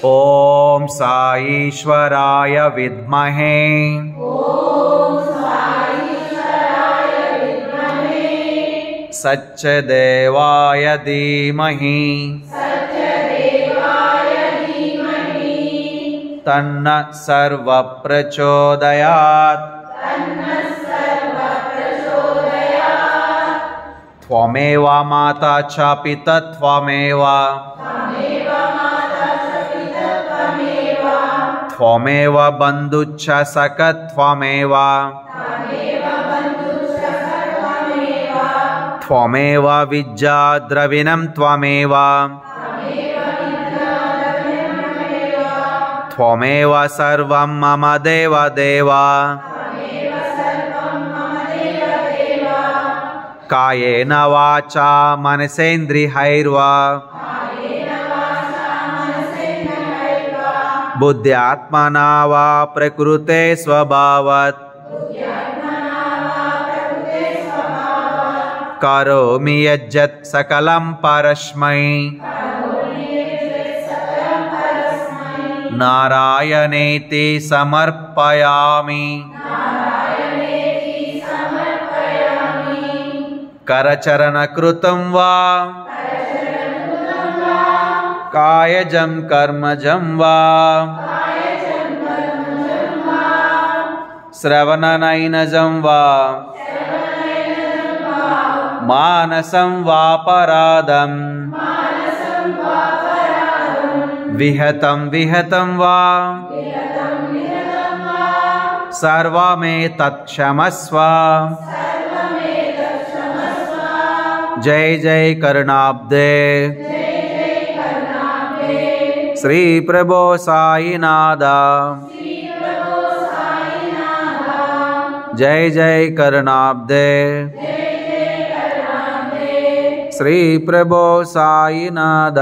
ओम साईश्वराय विद्महे सच्चदेवाय धीमहि तन्न सर्व प्रचोदयात्। त्वमेव माता च पिता त्वमेव त्वमेव बन्धुश्च सखा त्वमेव त्वमेव विद्या द्रविणं त्वमेव त्वमेव सर्वं मम देव देव। कायेन वाचा मनसेन्द्रियैर्वा बुद्ध्यात्मना वा प्रकृते स्वभावात् करोमि यज्जत् सकलं परस्मै नारायणेति समर्पयामि। करचरणकृतं वा कायजं कर्मजं वा श्रवणनयनजं वा मानसं वापराधं विहतं वा सर्वमेतत् क्षमस्व। जय जय करुणाब्दे श्री प्रभो साईनाथ। जय जय करुणाब्दे श्री प्रभो साईनाथ।